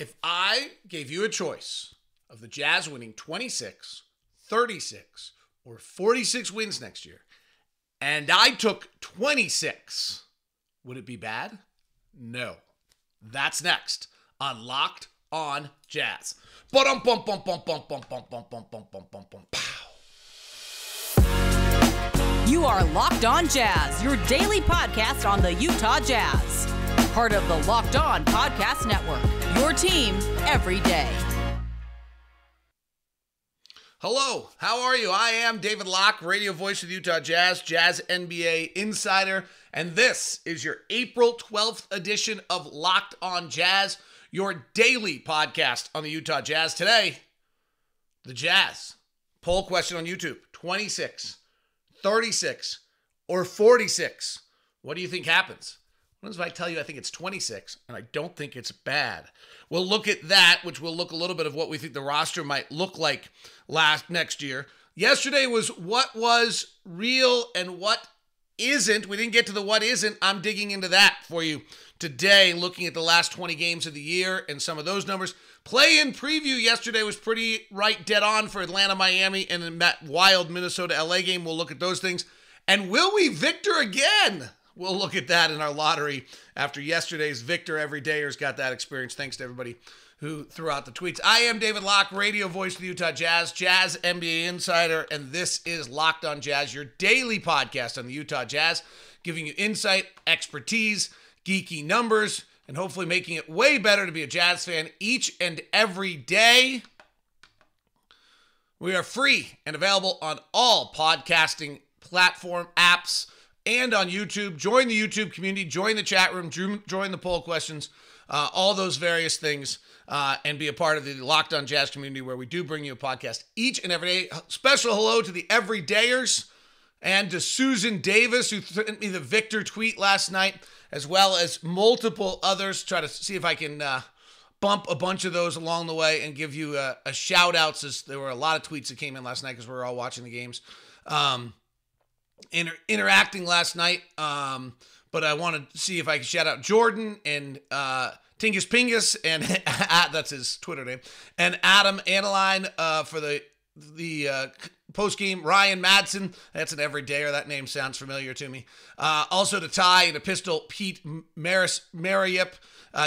If I gave you a choice of the Jazz winning 26, 36, or 46 wins next year, and I took 26, would it be bad? No. That's next on Locked on Jazz. You are Locked on Jazz, your daily podcast on the Utah Jazz. Part of the Locked on Podcast Network, your team every day. Hello, how are you? I am David Locke, radio voice of the Utah Jazz, Jazz NBA insider, and this is your April 12th edition of Locked on Jazz, your daily podcast on the Utah Jazz. Today, the Jazz. Poll question on YouTube, 26, 36, or 46. What do you think happens? What if I tell you I think it's 26, and I don't think it's bad? We'll look at that, which will look a little bit of what we think the roster might look like next year. Yesterday was what was real and what isn't. We didn't get to the what isn't. I'm digging into that for you today, looking at the last 20 games of the year and some of those numbers. Play-in preview yesterday was pretty right dead on for Atlanta, Miami, and in that wild Minnesota-LA game. We'll look at those things. And will we victor again? We'll look at that in our lottery after yesterday's Victor Everydayers got that experience. Thanks to everybody who threw out the tweets. I am David Locke, radio voice of the Utah Jazz, Jazz NBA insider, and this is Locked on Jazz, your daily podcast on the Utah Jazz, giving you insight, expertise, geeky numbers, and hopefully making it way better to be a Jazz fan each and every day. We are free and available on all podcasting platform apps and on YouTube. Join the YouTube community, join the chat room, join the poll questions, all those various things, and be a part of the Locked on Jazz community where we do bring you a podcast each and every day. Special hello to the Everydayers and to Susan Davis, who sent me the Victor tweet last night, as well as multiple others. Try to see if I can bump a bunch of those along the way and give you a shout-outs, as there were a lot of tweets that came in last night because we were all watching the games. Interacting last night, but I want to see if I can shout out Jordan and Tingus Pingus, and that's his Twitter name, and Adam Analine for the post-game. Ryan Madsen, that's an everydayer. That name sounds familiar to me. Also to Ty and Epistle, Pete Mariup,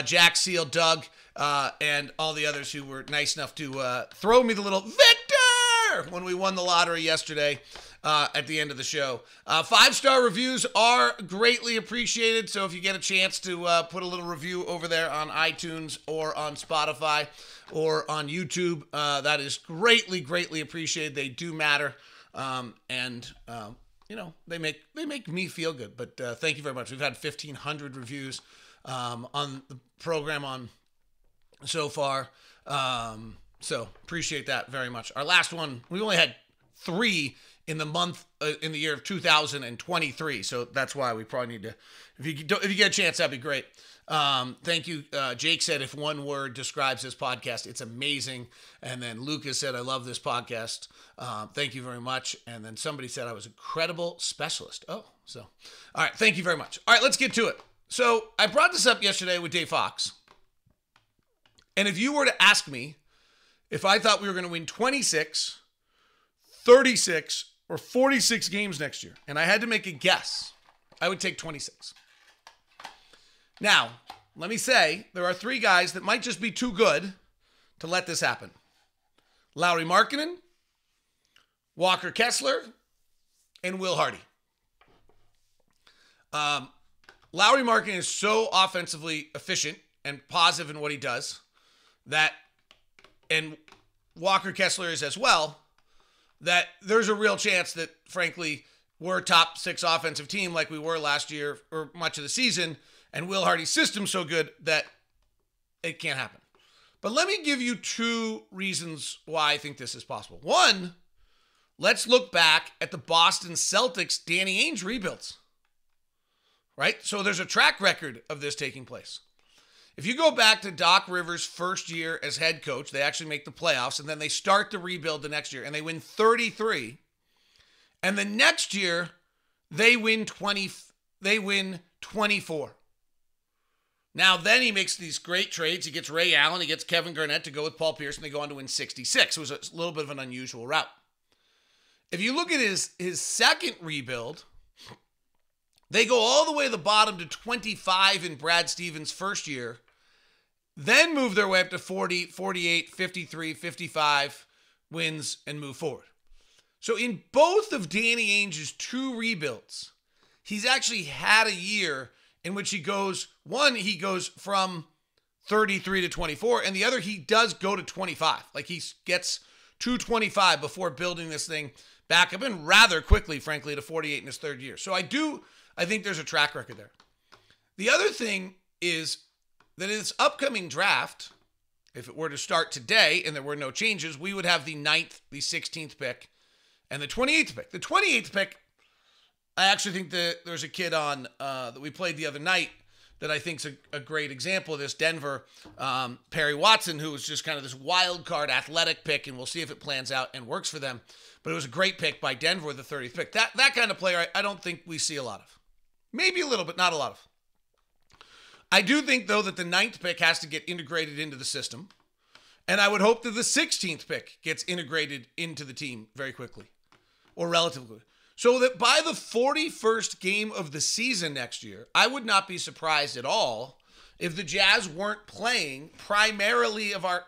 Jack Seal, Doug, and all the others who were nice enough to throw me the little Victor when we won the lottery yesterday. At the end of the show. 5-star reviews are greatly appreciated, so if you get a chance to put a little review over there on iTunes or on Spotify or on YouTube, that is greatly, greatly appreciated. They do matter, and they make me feel good, but thank you very much. We've had 1,500 reviews on the program on so far, so appreciate that very much. Our last one, we only had 3 in the year of 2023. So that's why we probably need to, if you get a chance, that'd be great. Thank you. Jake said, if one word describes this podcast, it's amazing. And then Lucas said, I love this podcast. Thank you very much. And then somebody said I was a credible specialist. Oh, so, all right. Thank you very much. All right, let's get to it. So I brought this up yesterday with Dave Fox. And if you were to ask me if I thought we were going to win 26, 36, or 46 games next year, and I had to make a guess, I would take 26. Now, let me say, there are 3 guys that might just be too good to let this happen. Lauri Markkanen, Walker Kessler, and Will Hardy. Lauri Markkanen is so offensively efficient and positive in what he does and Walker Kessler is as well, that there's a real chance that, frankly, we're a top 6 offensive team like we were last year or much of the season, and Will Hardy's system's so good that it can't happen. But let me give you 2 reasons why I think this is possible. One, let's look back at the Boston Celtics Danny Ainge rebuilds, right? So there's a track record of this taking place. If you go back to Doc Rivers' first year as head coach, they actually make the playoffs, and then they start the rebuild the next year, and they win 33. And the next year, they win 24. Now, then he makes these great trades. He gets Ray Allen. He gets Kevin Garnett to go with Paul Pierce, and they go on to win 66. It was a little bit of an unusual route. If you look at his second rebuild, they go all the way to the bottom to 25 in Brad Stevens' first year, then move their way up to 40, 48, 53, 55 wins, and move forward. So in both of Danny Ainge's two rebuilds, he's actually had a year in which he goes from 33 to 24, and the other he does go to 25. Like he gets to 25 before building this thing back up, and rather quickly, frankly, to 48 in his third year. So I think there's a track record there. The other thing is that in this upcoming draft, if it were to start today and there were no changes, we would have the 9th, the 16th pick, and the 28th pick. The 28th pick, I actually think that there's a kid on that we played the other night that I think is a great example of this. Denver, Perry Watson, who was just kind of this wild card athletic pick, and we'll see if it plans out and works for them. But it was a great pick by Denver, the 30th pick. That kind of player, I don't think we see a lot of. Maybe a little, but not a lot of. I do think, though, that the 9th pick has to get integrated into the system. And I would hope that the 16th pick gets integrated into the team very quickly, or relatively. So that by the 41st game of the season next year, I would not be surprised at all if the Jazz weren't playing primarily of our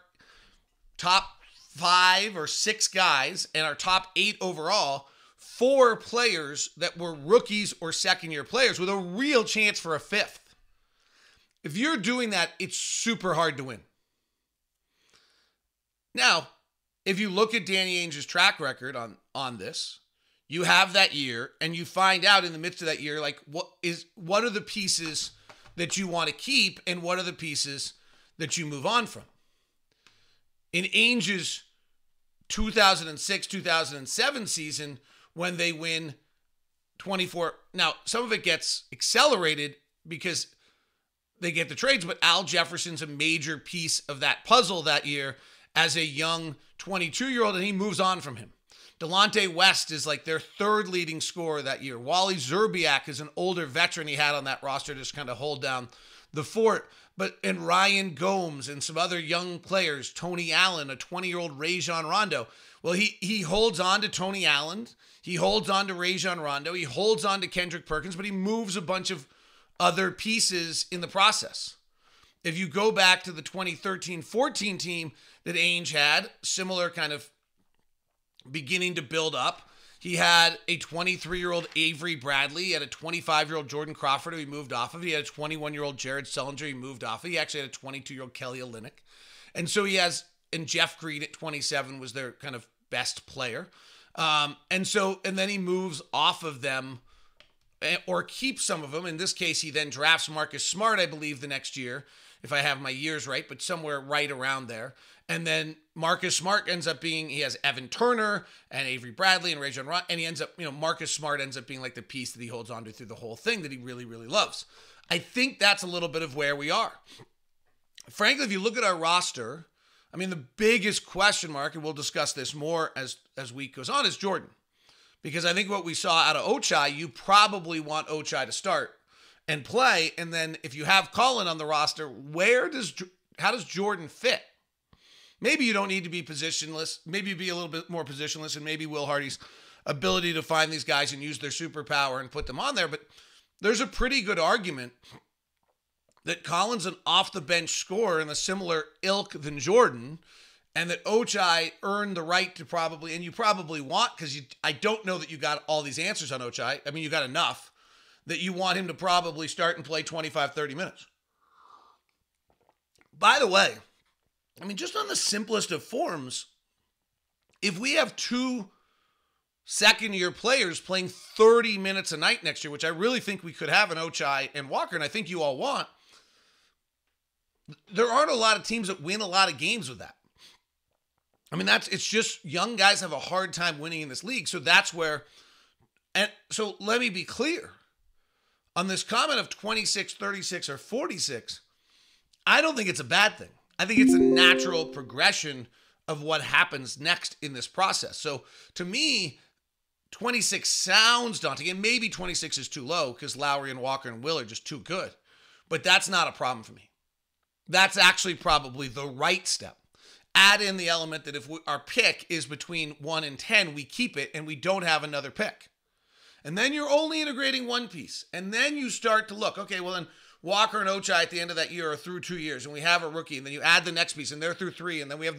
top 5 or 6 guys and our top 8 overall, 4 players that were rookies or second-year players with a real chance for a 5th. If you're doing that, it's super hard to win. Now, if you look at Danny Ainge's track record on this, you have that year, and you find out in the midst of that year, like, what are the pieces that you want to keep, and what are the pieces that you move on from? In Ainge's 2006-2007 season, when they win 24, now some of it gets accelerated because they get the trades, but Al Jefferson's a major piece of that puzzle that year as a young 22-year-old, and he moves on from him. Delonte West is like their third leading scorer that year. Wally Zerbiak is an older veteran he had on that roster to just kind of hold down the fort. And Ryan Gomes and some other young players, Tony Allen, a 20-year-old Rajon Rondo. Well, he holds on to Tony Allen. He holds on to Rajon Rondo. He holds on to Kendrick Perkins, but he moves a bunch of other pieces in the process. If you go back to the 2013-14 team that Ainge had, similar kind of beginning to build up. He had a 23-year-old Avery Bradley. He had a 25-year-old Jordan Crawford who he moved off of. He had a 21-year-old Jared Sullinger he moved off of. He actually had a 22-year-old Kelly Olynyk. And so he has, and Jeff Green at 27 was their kind of best player. And then he moves off of them or keeps some of them. In this case, he then drafts Marcus Smart, I believe, the next year, if I have my years right, but somewhere right around there. And then Marcus Smart ends up being, he has Evan Turner and Avery Bradley and Rajon Rondo, and he ends up, Marcus Smart ends up being like the piece that he holds on to through the whole thing that he really, really loves. I think that's a little bit of where we are. Frankly, if you look at our roster, I mean, the biggest question mark, and we'll discuss this more as week goes on, is Jordan. Because I think what we saw out of Ochai, you probably want Ochai to start and play. And then if you have Colin on the roster, how does Jordan fit? Maybe you don't need to be positionless. Maybe be a little bit more positionless, and maybe Will Hardy's ability to find these guys and use their superpower and put them on there. But there's a pretty good argument that Colin's an off-the-bench scorer in a similar ilk than Jordan, and that Ochai earned the right to probably, and you probably want, because I don't know that you got all these answers on Ochai. I mean, you got enough that you want him to probably start and play 25, 30 minutes. By the way, I mean, just on the simplest of forms, if we have 2 second-year players playing 30 minutes a night next year, which I really think we could have in Ochai and Walker, and I think you all want, there aren't a lot of teams that win a lot of games with that. I mean, it's just young guys have a hard time winning in this league. So that's where, and so let me be clear. On this comment of 26, 36, or 46, I don't think it's a bad thing. I think it's a natural progression of what happens next in this process. So to me, 26 sounds daunting, and maybe 26 is too low because Lauri and Walker and Will are just too good. But that's not a problem for me. That's actually probably the right step. Add in the element that if our pick is between 1 and 10, we keep it and we don't have another pick. And then you're only integrating one piece. And then you start to look, okay, well then Walker and Ochai at the end of that year are through 2 years and we have a rookie. And then you add the next piece and they're through 3. And then we have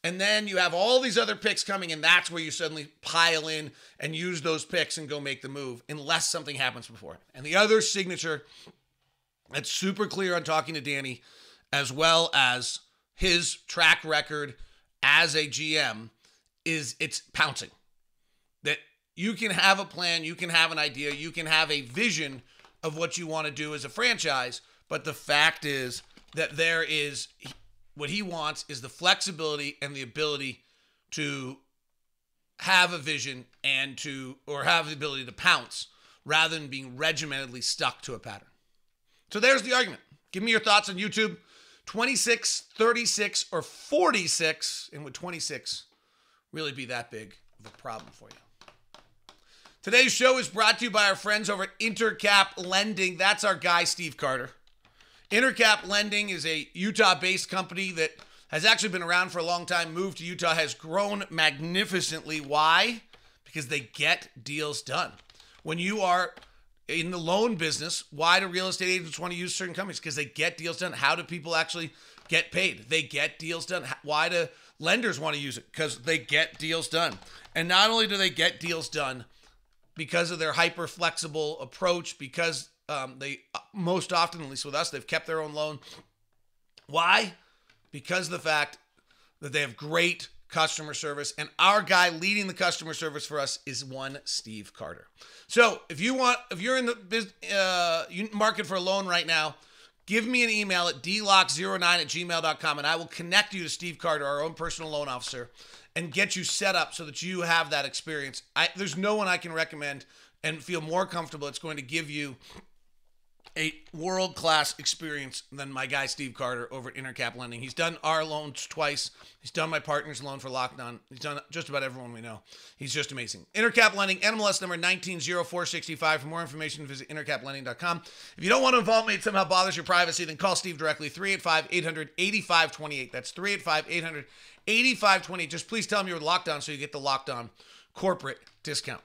and then you have all these other picks coming, and that's where you suddenly pile in and use those picks and go make the move unless something happens before. And the other signature that's super clear on talking to Danny, as well as his track record as a GM, is it's pouncing. That you can have a plan, you can have an idea, you can have a vision of what you want to do as a franchise, but the fact is that what he wants is the flexibility and the ability to have a vision or have the ability to pounce rather than being regimentedly stuck to a pattern. So there's the argument. Give me your thoughts on YouTube. 26, 36, or 46, and would 26 really be that big of a problem for you? Today's show is brought to you by our friends over at Intercap Lending. That's our guy, Steve Carter. Intercap Lending is a Utah-based company that has actually been around for a long time, moved to Utah, has grown magnificently. Why? Because they get deals done. When you are in the loan business, why do real estate agents want to use certain companies? Because they get deals done. How do people actually get paid? They get deals done. Why do lenders want to use it? Because they get deals done. And not only do they get deals done because of their hyper-flexible approach, because they most often, at least with us, they've kept their own loan. Why? Because of the fact that they have great customer service, and our guy leading the customer service for us is one Steve Carter. So if you're in the market for a loan right now, give me an email at dlock09@gmail.com, and I will connect you to Steve Carter, our own personal loan officer, and get you set up so that you have that experience. There's no one I can recommend and feel more comfortable it's going to give you a world-class experience than my guy Steve Carter over at Intercap Lending. He's done our loans twice. He's done my partner's loan for Locked On. He's done just about everyone we know. He's just amazing. Intercap Lending, NMLS number 190465. For more information, visit intercaplending.com. If you don't want to involve me, it somehow bothers your privacy, then call Steve directly, 385-800-8528. That's 385-800-8528. Just please tell him you're Locked On so you get the Locked On corporate discount.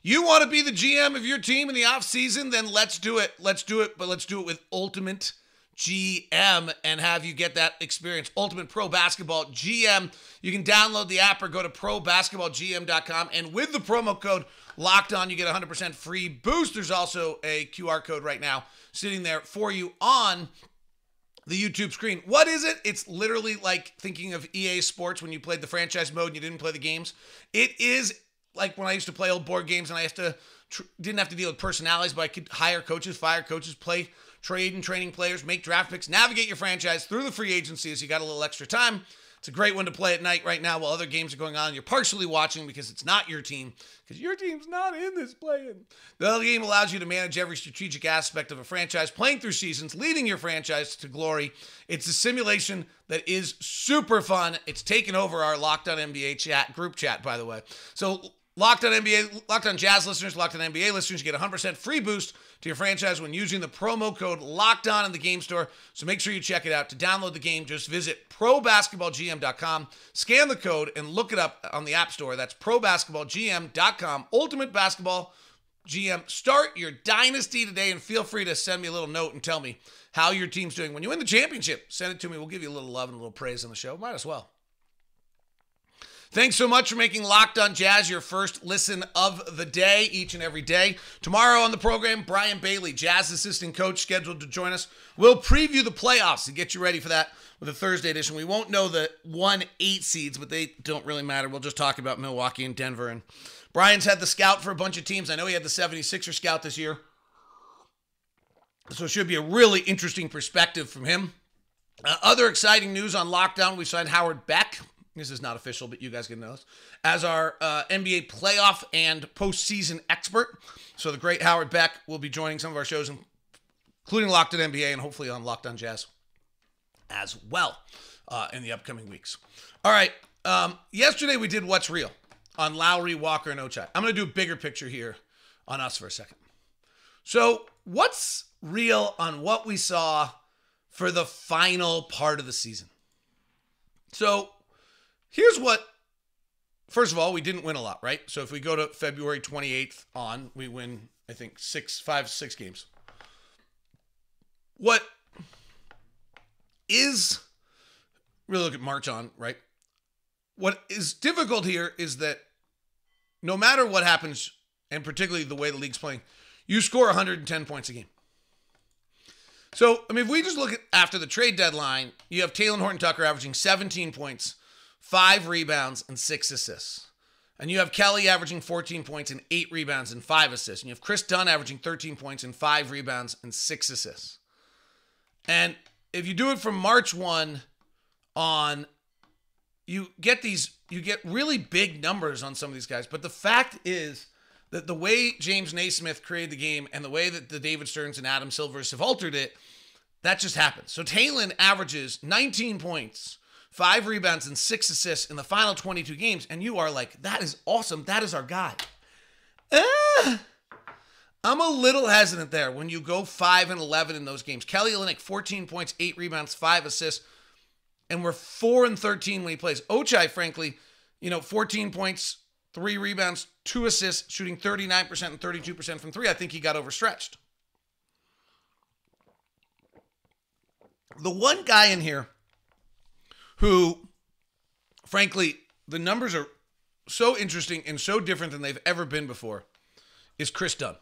You want to be the GM of your team in the offseason? Then let's do it. Let's do it, but let's do it with Ultimate GM and have you get that experience. Ultimate Pro Basketball GM. You can download the app or go to probasketballgm.com. And with the promo code Locked On, you get 100% free boost. There's also a QR code right now sitting there for you on the YouTube screen. What is it? It's literally like thinking of EA Sports when you played the franchise mode and you didn't play the games. It is like when I used to play old board games and I didn't have to deal with personalities, but I could hire coaches, fire coaches, play, trade and training players, make draft picks, navigate your franchise through the free agency as you got a little extra time. It's a great one to play at night right now while other games are going on. You're partially watching because it's not your team, because your team's not in this playing. The other game allows you to manage every strategic aspect of a franchise, playing through seasons, leading your franchise to glory. It's a simulation that is super fun. It's taken over our Locked On NBA group chat, by the way. So Locked On NBA, Locked On Jazz listeners, Locked On NBA listeners, you get 100% free boost to your franchise when using the promo code Locked On in the game store. So make sure you check it out. To download the game, just visit probasketballgm.com, scan the code, and look it up on the App Store. That's probasketballgm.com. Ultimate Basketball GM. Start your dynasty today, and feel free to send me a little note and tell me how your team's doing. When you win the championship, send it to me. We'll give you a little love and a little praise on the show. Might as well. Thanks so much for making Locked On Jazz your first listen of the day, each and every day. Tomorrow on the program, Brian Bailey, Jazz assistant coach, scheduled to join us. We'll preview the playoffs and get you ready for that with a Thursday edition. We won't know the 1-8 seeds, but they don't really matter. We'll just talk about Milwaukee and Denver. And Brian's had the scout for a bunch of teams. I know he had the 76er scout this year. So it should be a really interesting perspective from him. Other exciting news on Locked On, we signed Howard Beck. This is not official, but you guys can know this, as our NBA playoff and postseason expert. So the great Howard Beck will be joining some of our shows, including Locked On NBA and hopefully on Locked On Jazz as well in the upcoming weeks. All right. Yesterday we did What's Real on Lauri, Walker, and Ochai. I'm going to do a bigger picture here on us for a second. So what's real on what we saw for the final part of the season. So here's what, first of all, we didn't win a lot, right? So if we go to February 28th on, we win, I think, 6 games. What is, really look at March on, right? What is difficult here is that no matter what happens, and particularly the way the league's playing, you score 110 points a game. So, I mean, if we just look at after the trade deadline, you have Talen Horton-Tucker averaging 17 points, 5 rebounds, and 6 assists. And you have Kelly averaging 14 points and 8 rebounds and 5 assists. And you have Chris Dunn averaging 13 points and 5 rebounds and 6 assists. And if you do it from March 1 on, you get really big numbers on some of these guys. But the fact is that the way James Naismith created the game and the way that the David Stearns and Adam Silvers have altered it, that just happens. So Talen averages 19 points, 5 rebounds, and 6 assists in the final 22 games. And you are like, that is awesome. That is our guy. I'm a little hesitant there when you go 5-11 in those games. Kelly Olynyk, 14 points, 8 rebounds, 5 assists. And we're 4-13 when he plays. Ochai, frankly, 14 points, 3 rebounds, 2 assists, shooting 39% and 32% from 3. I think he got overstretched. The one guy in here who, frankly, the numbers are so interesting and so different than they've ever been before is Chris Dunn.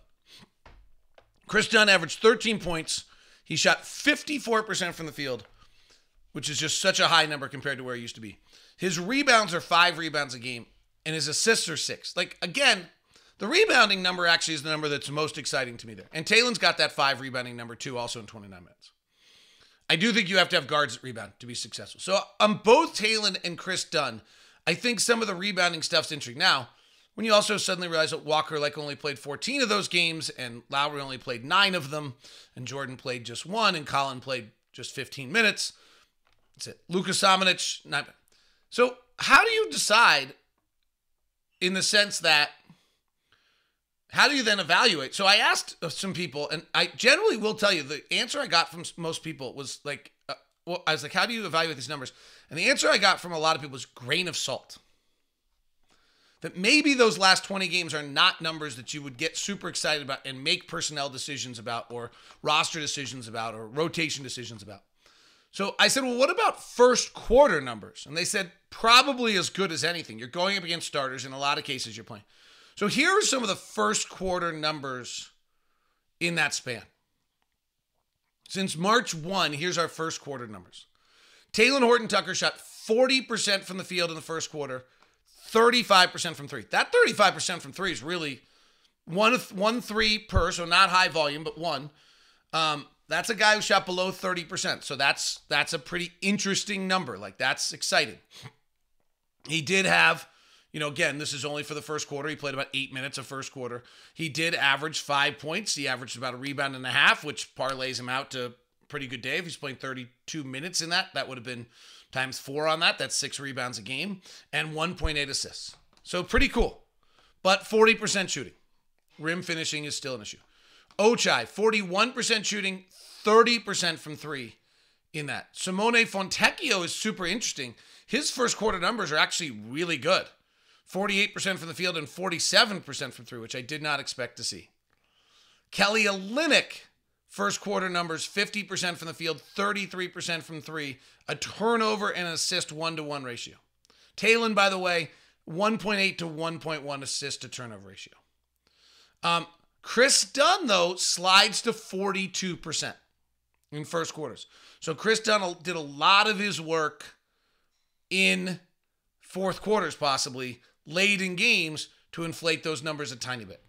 Chris Dunn averaged 13 points. He shot 54% from the field, which is just such a high number compared to where he used to be. His rebounds are 5 rebounds a game, and his assists are 6. Like, again, the rebounding number actually is the number that's most exciting to me there. And Talen's got that 5 rebounding number too, also in 29 minutes. I do think you have to have guards that rebound to be successful. So on both Talen and Chris Dunn, I think some of the rebounding stuff's interesting. Now, when you also suddenly realize that Walker only played 14 of those games, and Lauri only played 9 of them, and Jordan played just 1, and Colin played just 15 minutes. That's it. Luka Samanic, 9. So how do you decide in the sense that, how do you then evaluate? So I asked some people, and I generally will tell you, the answer I got from most people was like, I was like, how do you evaluate these numbers? And the answer I got from a lot of people was grain of salt. That maybe those last 20 games are not numbers that you would get super excited about and make personnel decisions about, or roster decisions about, or rotation decisions about. So I said, well, what about first quarter numbers? And they said, probably as good as anything. You're going up against starters. In a lot of cases, you're playing. So here are some of the first quarter numbers in that span. Since March 1, here's our first quarter numbers. Talen Horton-Tucker shot 40% from the field in the first quarter, 35% from 3. That 35% from 3 is really one 3 per, so not high volume, but 1. That's a guy who shot below 30%. So that's a pretty interesting number. Like, that's exciting. He did have, again, this is only for the first quarter. He played about 8 minutes of first quarter. He did average 5 points. He averaged about a rebound and a half, which parlays him out to a pretty good day. If he's playing 32 minutes in that would have been times 4 on that. That's 6 rebounds a game and 1.8 assists. So pretty cool. But 40% shooting. Rim finishing is still an issue. Ochai, 41% shooting, 30% from 3 in that. Simone Fontecchio is super interesting. His first quarter numbers are actually really good. 48% from the field and 47% from 3, which I did not expect to see. Kelly Olynyk, first quarter numbers, 50% from the field, 33% from 3, a turnover and an assist 1-to-1 ratio. Talen, by the way, 1.8 to 1.1 assist to turnover ratio. Chris Dunn, though, slides to 42% in first quarters. So Chris Dunn did a lot of his work in fourth quarters, possibly, late in games, to inflate those numbers a tiny bit.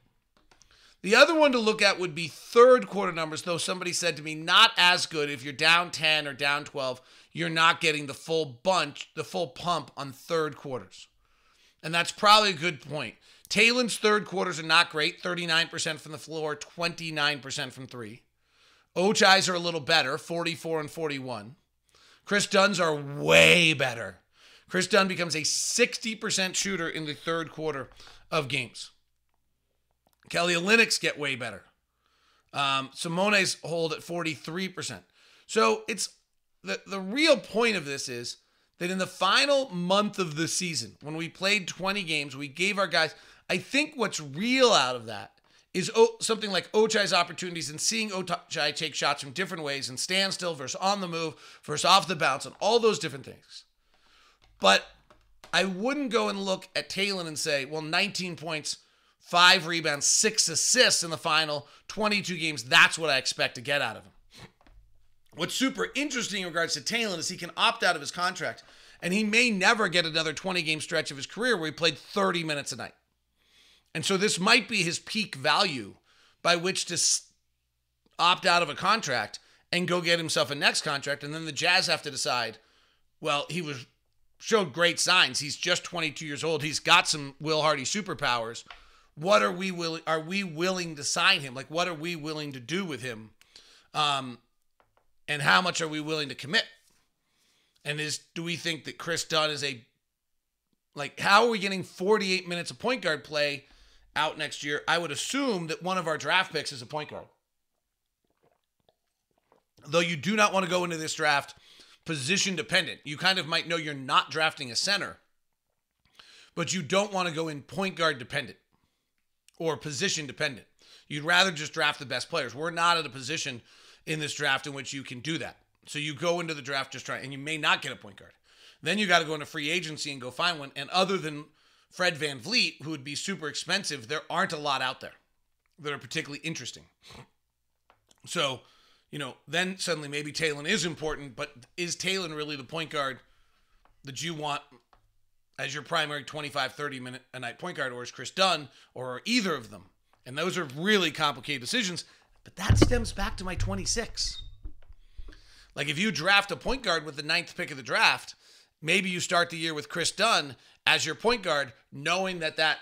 The other one to look at would be third quarter numbers, though somebody said to me, not as good. If you're down 10 or down 12, you're not getting the full pump on third quarters. And that's probably a good point. Talen's third quarters are not great, 39% from the floor, 29% from 3. Ochai's are a little better, 44 and 41. Chris Dunn's are way better. Chris Dunn becomes a 60% shooter in the third quarter of games. Kelly Olynyk's get way better. Simone's hold at 43%. So it's the real point of this is that in the final month of the season, when we played 20 games, we gave our guys, I think what's real out of that is something like Ochai's opportunities and seeing Ochai take shots from different ways and stand still versus on the move versus off the bounce and all those different things. But I wouldn't go and look at Talen and say, well, 19 points, 5 rebounds, 6 assists in the final 22 games. That's what I expect to get out of him. What's super interesting in regards to Talen is he can opt out of his contract, and he may never get another 20-game stretch of his career where he played 30 minutes a night. And so this might be his peak value by which to opt out of a contract and go get himself a next contract. And then the Jazz have to decide, well, showed great signs. He's just 22 years old. He's got some Will Hardy superpowers. What are we willing to sign him? Like, what are we willing to do with him? And how much are we willing to commit? And do we think that Chris Dunn is how are we getting 48 minutes of point guard play out next year? I would assume that one of our draft picks is a point guard. Though you do not want to go into this draft position dependent. You kind of might know you're not drafting a center, but you don't want to go in point guard dependent or position dependent. You'd rather just draft the best players. We're not at a position in this draft in which you can do that. So you go into the draft just trying, and you may not get a point guard. Then you got to go into free agency and go find one. And other than Fred VanVleet, who would be super expensive, there aren't a lot out there that are particularly interesting. So, then suddenly maybe Talen is important, but is Talen really the point guard that you want as your primary 25, 30-minute a night point guard, or is Chris Dunn, or are either of them? And those are really complicated decisions, but that stems back to my 26. Like if you draft a point guard with the 9th pick of the draft, maybe you start the year with Chris Dunn as your point guard, knowing that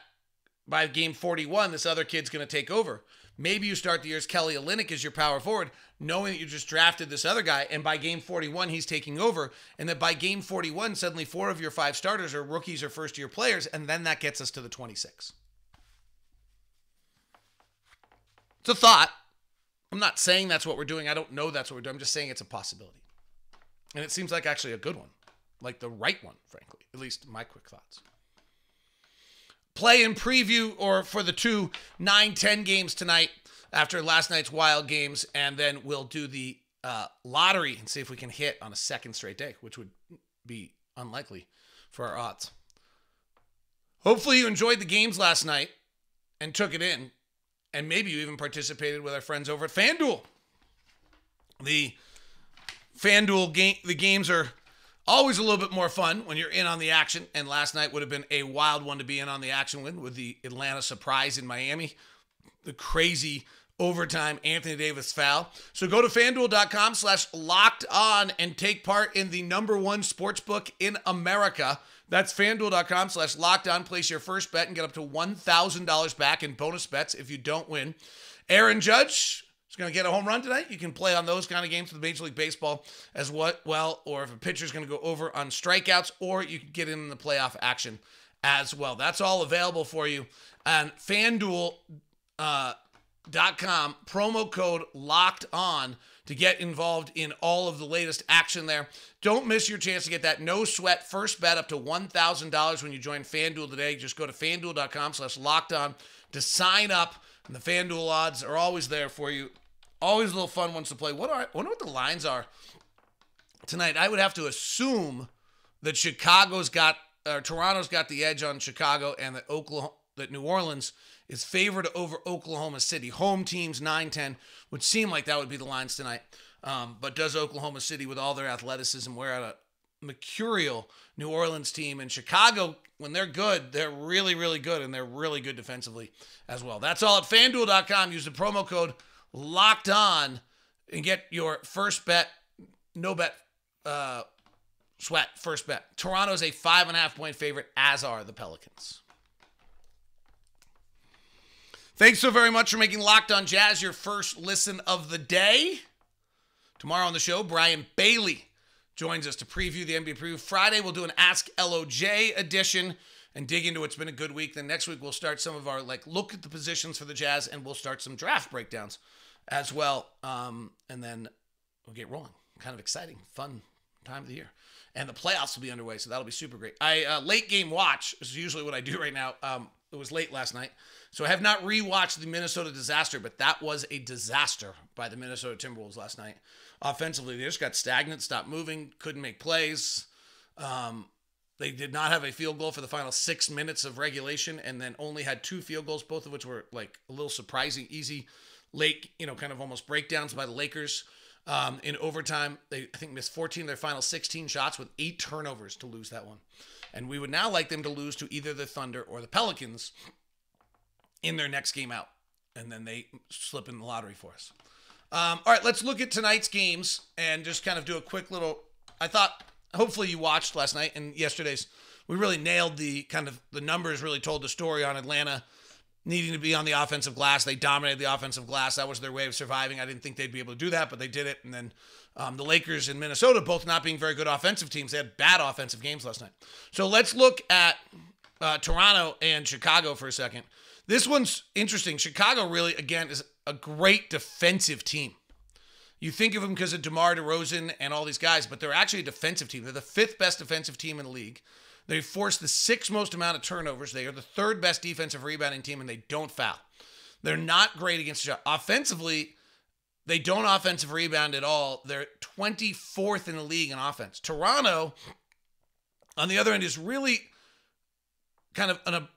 by game 41, this other kid's going to take over. Maybe you start the year as Kelly Olynyk as your power forward, knowing that you just drafted this other guy, and by game 41, he's taking over, and that by game 41, suddenly 4 of your 5 starters are rookies or first-year players, and then that gets us to the 26. It's a thought. I'm not saying that's what we're doing. I don't know that's what we're doing. I'm just saying it's a possibility. And it seems like actually a good one. Like the right one, frankly. At least my quick thoughts. Play and preview or for the 2 9-10 games tonight after last night's wild games. And then we'll do the lottery and see if we can hit on a second straight day, which would be unlikely for our odds. Hopefully you enjoyed the games last night and took it in. And maybe you even participated with our friends over at FanDuel. The FanDuel game, the games are always a little bit more fun when you're in on the action. And last night would have been a wild one to be in on the action with the Atlanta surprise in Miami. The crazy overtime Anthony Davis foul. So go to FanDuel.com/lockedon and take part in the #1 sportsbook in America. That's FanDuel.com/lockedon. Place your first bet and get up to $1,000 back in bonus bets if you don't win. Aaron Judge is going to get a home run tonight. You can play on those kind of games with Major League Baseball as well, or if a pitcher's going to go over on strikeouts, or you can get in the playoff action as well. That's all available for you. And FanDuel.com, promo code locked on to get involved in all of the latest action there. Don't miss your chance to get that no sweat first bet up to $1,000 when you join FanDuel today. Just go to FanDuel.com/locked on to sign up. And the FanDuel odds are always there for you. Always a little fun ones to play. I wonder what the lines are tonight. I would have to assume that Toronto's got the edge on Chicago, and that New Orleans is favored over Oklahoma City. Home teams 9-10 would seem like that would be the lines tonight. But does Oklahoma City, with all their athleticism, wear out a mercurial New Orleans team? And Chicago, when they're good, they're really, really good, and they're really good defensively as well. That's all at FanDuel.com. Use the promo code locked on and get your first bet, no bet, sweat, first bet. Toronto's a 5.5-point favorite, as are the Pelicans. Thanks so very much for making Locked On Jazz your first listen of the day. Tomorrow on the show, Brian Bailey joins us to preview the NBA preview. Friday, we'll do an Ask LOJ edition and dig into it's been a good week. Then next week, we'll start some of our look at the positions for the Jazz, and we'll start some draft breakdowns as well. And then we'll get rolling. Kind of exciting, fun time of the year. And the playoffs will be underway, so that'll be super great. Late game watch is usually what I do right now. It was late last night, so I have not rewatched the Minnesota disaster, but that was a disaster by the Minnesota Timberwolves last night. Offensively, they just got stagnant, stopped moving, couldn't make plays. They did not have a field goal for the final 6 minutes of regulation, and then only had 2 field goals, both of which were like a little surprising, easy, late, kind of almost breakdowns by the Lakers. In overtime, they, I think, missed 14 of their final 16 shots with 8 turnovers to lose that one. And we would now like them to lose to either the Thunder or the Pelicans in their next game out. And then they slip in the lottery for us. All right, let's look at tonight's games and just kind of do a quick little... I thought, hopefully you watched last night and yesterday's. We really nailed the numbers, really told the story on Atlanta needing to be on the offensive glass. They dominated the offensive glass. That was their way of surviving. I didn't think they'd be able to do that, but they did it. And then the Lakers and Minnesota, both not being very good offensive teams, they had bad offensive games last night. So let's look at Toronto and Chicago for a second. This one's interesting. Chicago really, again, is a great defensive team. You think of them because of DeMar DeRozan and all these guys, but they're actually a defensive team. They're the 5th best defensive team in the league. They force the 6th most amount of turnovers. They are the 3rd best defensive rebounding team, and they don't foul. They're not great against the shot. Offensively, they don't offensive rebound at all. They're 24th in the league in offense. Toronto, on the other end, is really kind of an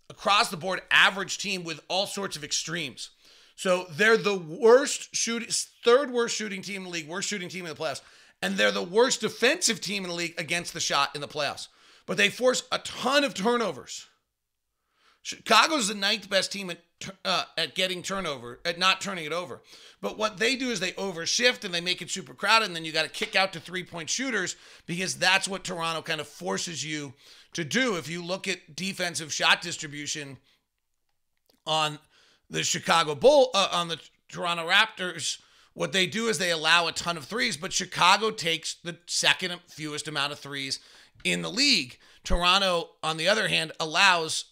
across-the-board average team with all sorts of extremes. So they're the worst shooting, 3rd worst shooting team in the league, worst shooting team in the playoffs. And they're the worst defensive team in the league against the shot in the playoffs. But they force a ton of turnovers. Chicago's the 9th best team at getting turnover, at not turning it over. But what they do is they overshift and they make it super crowded, and then you got to kick out to 3-point shooters because that's what Toronto kind of forces you to do. If you look at defensive shot distribution on the on the Toronto Raptors, what they do is they allow a ton of threes, but Chicago takes the 2nd fewest amount of threes in the league. Toronto, on the other hand, allows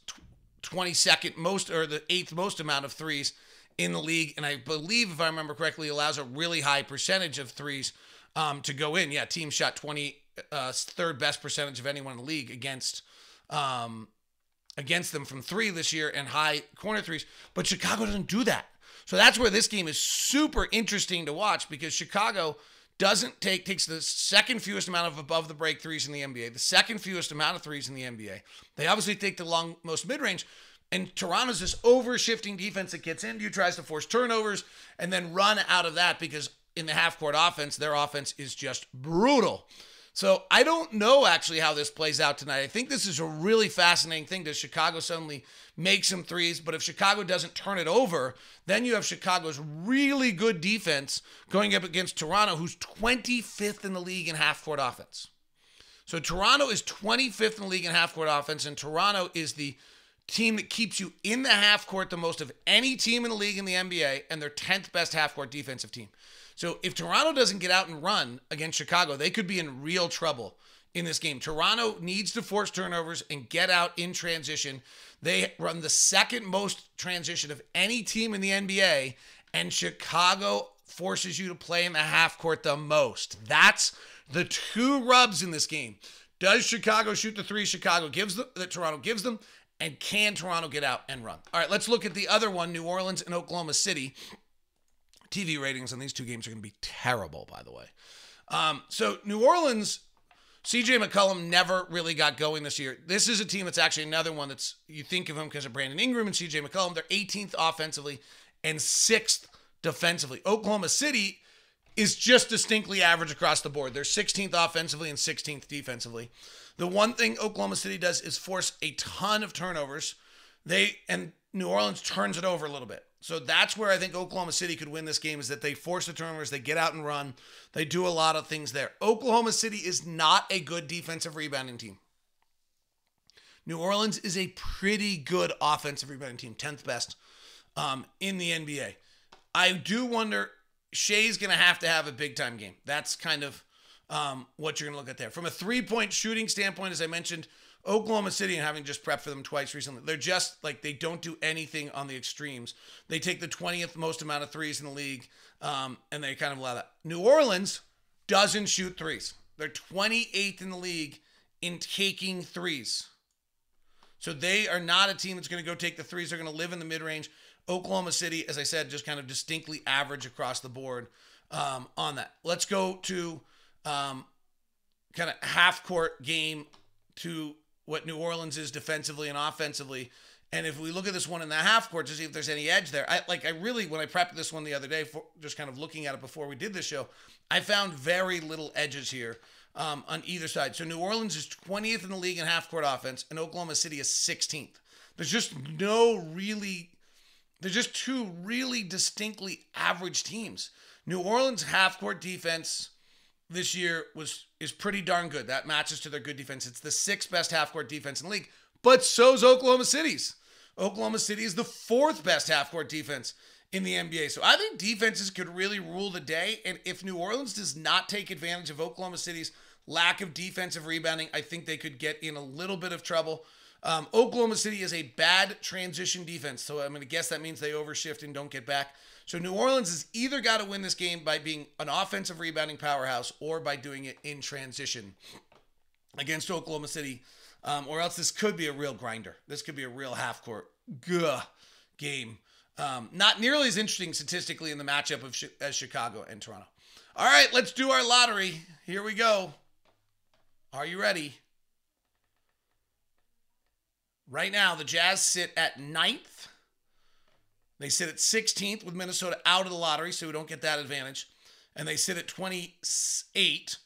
22nd most, or the 8th most amount of threes in the league. And I believe, if I remember correctly, allows a really high percentage of threes to go in. Yeah, team shot 3rd best percentage of anyone in the league against them from 3 this year, and high corner threes. But Chicago doesn't do that. So that's where this game is super interesting to watch, because Chicago takes the 2nd fewest amount of above the break threes in the NBA, the 2nd fewest amount of threes in the NBA. They obviously take the most mid-range, and Toronto's this over-shifting defense that gets in, tries to force turnovers, and then run out of that, because in the half-court offense, their offense is just brutal. So I don't know actually how this plays out tonight. I think this is a really fascinating thing. Does Chicago suddenly make some threes? But if Chicago doesn't turn it over, then you have Chicago's really good defense going up against Toronto, who's 25th in the league in half-court offense. So Toronto is 25th in the league in half-court offense, and Toronto is the team that keeps you in the half-court the most of any team in the league in the NBA, and their 10th best half-court defensive team. So if Toronto doesn't get out and run against Chicago, they could be in real trouble in this game. Toronto needs to force turnovers and get out in transition. They run the 2nd most transition of any team in the NBA, and Chicago forces you to play in the half court the most. That's the 2 rubs in this game. Does Chicago shoot the 3 that Toronto gives them? And can Toronto get out and run? All right, let's look at the other one, New Orleans and Oklahoma City. TV ratings on these 2 games are going to be terrible, by the way. So New Orleans, CJ McCollum never really got going this year. This is a team that's actually another one that's, you think of him because of Brandon Ingram and CJ McCollum. They're 18th offensively and 6th defensively. Oklahoma City is just distinctly average across the board. They're 16th offensively and 16th defensively. The one thing Oklahoma City does is force a ton of turnovers. And New Orleans turns it over a little bit. So that's where I think Oklahoma City could win this game, is that they force the turnovers, they get out and run, they do a lot of things there. Oklahoma City is not a good defensive rebounding team. New Orleans is a pretty good offensive rebounding team, 10th best in the NBA. I do wonder, Shea's going to have a big-time game. That's kind of what you're going to look at there. From a three-point shooting standpoint, as I mentioned, Oklahoma City, and having just prepped for them twice recently, they're just like, they don't do anything on the extremes. They take the 20th most amount of threes in the league, and they kind of allow that. New Orleans doesn't shoot threes. They're 28th in the league in taking threes. So they are not a team that's going to go take the threes. They're going to live in the mid-range. Oklahoma City, as I said, just kind of distinctly average across the board on that. Let's go to kind of half-court game to what New Orleans is defensively and offensively. And if we look at this one in the half court to see if there's any edge there, I really, when I prepped this one the other day, for just kind of looking at it before we did this show, I found very little edges here on either side. So New Orleans is 20th in the league in half court offense, and Oklahoma City is 16th. There's just two really distinctly average teams. New Orleans half court defense this year is pretty darn good. That matches to their good defense. It's the sixth best half court defense in the league. But so's Oklahoma City's. Oklahoma City is the fourth best half-court defense in the NBA. So I think defenses could really rule the day. And if New Orleans does not take advantage of Oklahoma City's lack of defensive rebounding, I think they could get in a little bit of trouble. Oklahoma City is a bad transition defense. So I'm going to guess that means they overshift and don't get back. So New Orleans has either got to win this game by being an offensive rebounding powerhouse or by doing it in transition against Oklahoma City. Or else this could be a real grinder. This could be a real half-court game. Not nearly as interesting statistically in the matchup as Chicago and Toronto. All right, let's do our lottery. Here we go. Are you ready? Right now, the Jazz sit at 9th. They sit at 16th with Minnesota out of the lottery, so we don't get that advantage. And they sit at 28.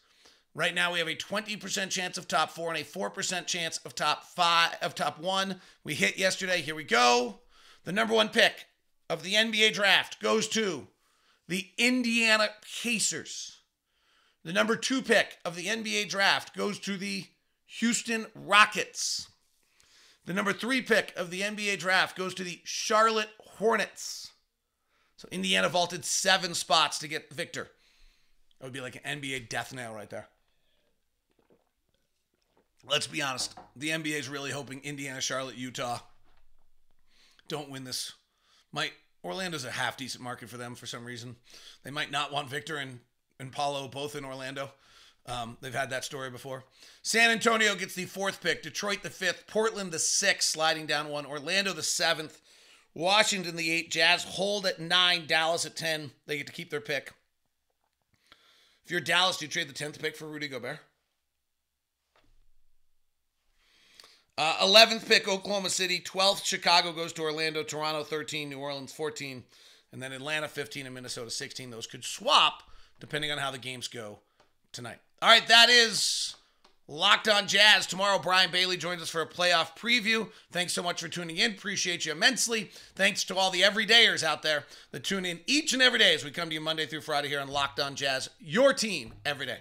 Right now, we have a 20% chance of top 4 and a 4% chance of top 1. We hit yesterday. Here we go. The number 1 pick of the NBA draft goes to the Indiana Pacers. The number 2 pick of the NBA draft goes to the Houston Rockets. The number 3 pick of the NBA draft goes to the Charlotte Hornets. So Indiana vaulted 7 spots to get Victor. That would be like an NBA death knell right there. Let's be honest. The NBA is really hoping Indiana, Charlotte, Utah don't win this. Orlando's a half-decent market for them for some reason. They might not want Victor and Paulo both in Orlando. They've had that story before. San Antonio gets the 4th pick. Detroit the 5th. Portland the 6th, sliding down 1. Orlando the 7th. Washington the 8th. Jazz hold at 9. Dallas at 10. They get to keep their pick. If you're Dallas, do you trade the 10th pick for Rudy Gobert? 11th pick, Oklahoma City. 12th, Chicago goes to Orlando. Toronto, 13. New Orleans, 14. And then Atlanta, 15. And Minnesota, 16. Those could swap depending on how the games go tonight. All right, that is Locked on Jazz. Tomorrow, Brian Bailey joins us for a playoff preview. Thanks so much for tuning in. Appreciate you immensely. Thanks to all the everydayers out there that tune in each and every day as we come to you Monday through Friday here on Locked on Jazz. Your team every day.